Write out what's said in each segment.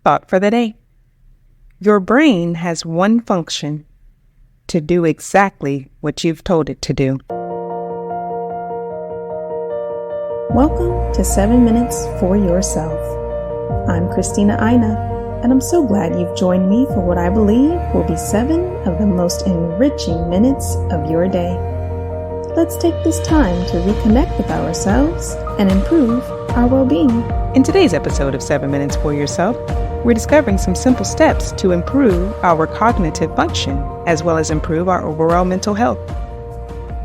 Thought for the day. Your brain has one function: to do exactly what you've told it to do. Welcome to 7 Minutes for Yourself. I'm Christina Aina, and I'm so glad you've joined me for what I believe will be 7 of the most enriching minutes of your day. Let's take this time to reconnect with ourselves and improve our well-being. In today's episode of 7 Minutes for Yourself, we're discovering some simple steps to improve our cognitive function as well as improve our overall mental health.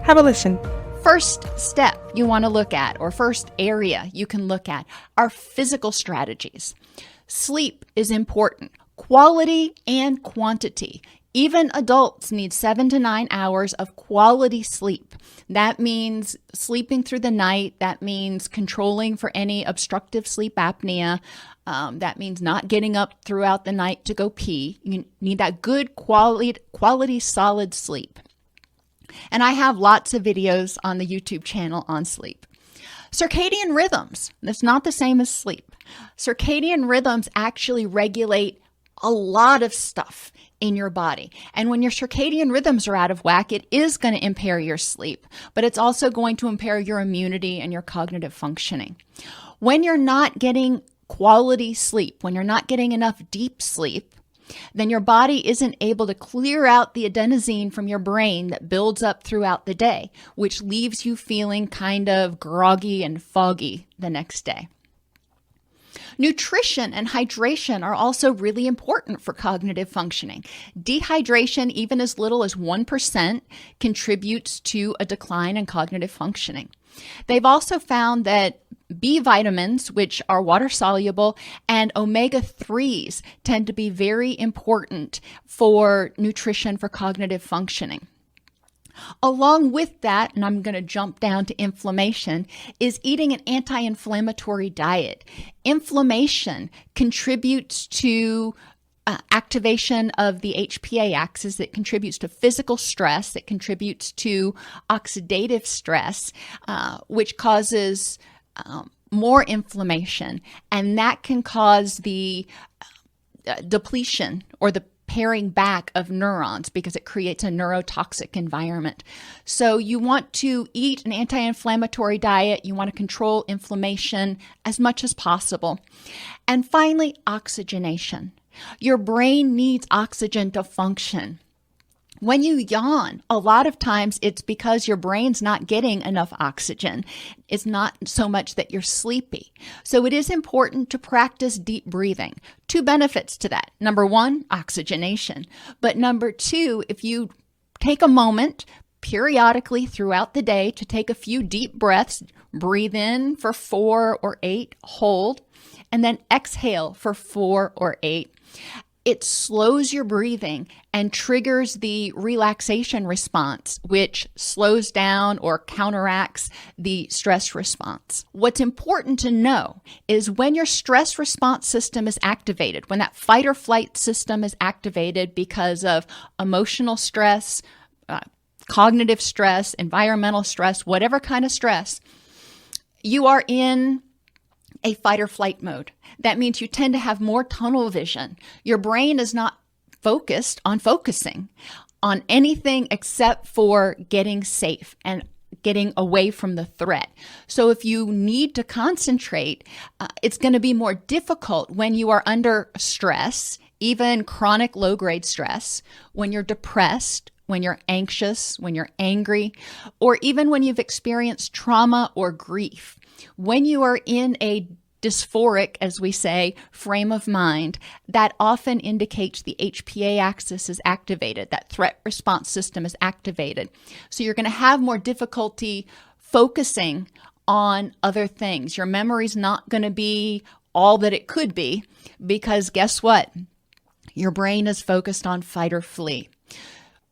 Have a listen. First step you want to look at, or first area you can look at, are physical strategies. Sleep is important, quality and quantity. Even adults need 7 to 9 hours of quality sleep. That means sleeping through the night. That means controlling for any obstructive sleep apnea. That means not getting up throughout the night to go pee. You need that good quality solid sleep. And I have lots of videos on the YouTube channel on sleep. Circadian rhythms, that's not the same as sleep. Circadian rhythms actually regulate a lot of stuff in your body. And when your circadian rhythms are out of whack, it is going to impair your sleep, but it's also going to impair your immunity and your cognitive functioning. When you're not getting quality sleep, when you're not getting enough deep sleep, then your body isn't able to clear out the adenosine from your brain that builds up throughout the day, which leaves you feeling kind of groggy and foggy the next day. Nutrition and hydration are also really important for cognitive functioning. Dehydration, even as little as 1%, contributes to a decline in cognitive functioning. They've also found that B vitamins, which are water soluble, and omega-3s tend to be very important for nutrition for cognitive functioning. Along with that, and I'm going to jump down to inflammation, is eating an anti-inflammatory diet. Inflammation contributes to activation of the HPA axis. It contributes to physical stress. It contributes to oxidative stress, which causes more inflammation. And that can cause the depletion or the paring back of neurons because it creates a neurotoxic environment. So you want to eat an anti-inflammatory diet. You want to control inflammation as much as possible. And finally, oxygenation. Your brain needs oxygen to function. When you yawn, a lot of times it's because your brain's not getting enough oxygen. It's not so much that you're sleepy. So it is important to practice deep breathing. 2 benefits to that. Number 1, oxygenation. But number 2, if you take a moment periodically throughout the day to take a few deep breaths, breathe in for 4 or 8, hold, and then exhale for 4 or 8. It slows your breathing and triggers the relaxation response, which slows down or counteracts the stress response. What's important to know is when your stress response system is activated, when that fight or flight system is activated because of emotional stress, cognitive stress, environmental stress, whatever kind of stress, you are in a fight or flight mode. That means you tend to have more tunnel vision. Your brain is not focused on focusing on anything except for getting safe and getting away from the threat. So if you need to concentrate, it's going to be more difficult when you are under stress, even chronic low-grade stress, when you're depressed, when you're anxious, when you're angry, or even when you've experienced trauma or grief. When you are in a dysphoric, as we say, frame of mind, that often indicates the HPA axis is activated, that threat response system is activated. So you're going to have more difficulty focusing on other things. Your memory's not going to be all that it could be because guess what? Your brain is focused on fight or flee.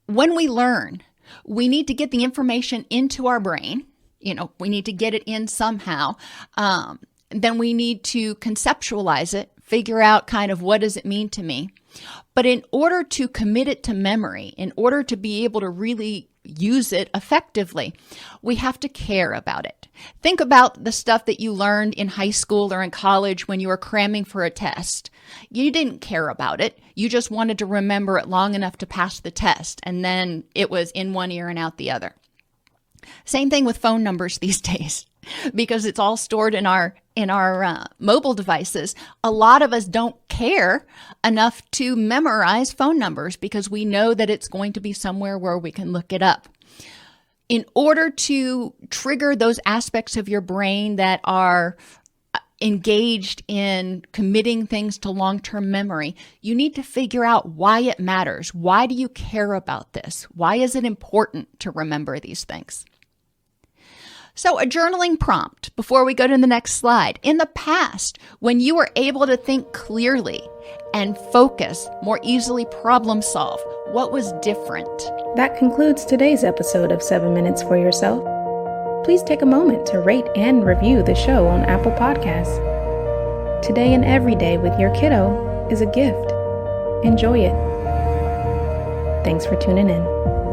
When we learn, we need to get the information into our brain. We need to get it in somehow. Then we need to conceptualize it, figure out kind of what does it mean to me. But in order to commit it to memory, in order to be able to really use it effectively, we have to care about it. Think about the stuff that you learned in high school or in college when you were cramming for a test. You didn't care about it. You just wanted to remember it long enough to pass the test, and then it was in one ear and out the other. Same thing with phone numbers these days, because it's all stored in our mobile devices. A lot of us don't care enough to memorize phone numbers because we know that it's going to be somewhere where we can look it up. In order to trigger those aspects of your brain that are engaged in committing things to long-term memory, you need to figure out why it matters. Why do you care about this? Why is it important to remember these things? So a journaling prompt before we go to the next slide. In the past, when you were able to think clearly and focus, more easily problem solve, what was different? That concludes today's episode of 7 Minutes for Yourself. Please take a moment to rate and review the show on Apple Podcasts. Today and every day with your kiddo is a gift. Enjoy it. Thanks for tuning in.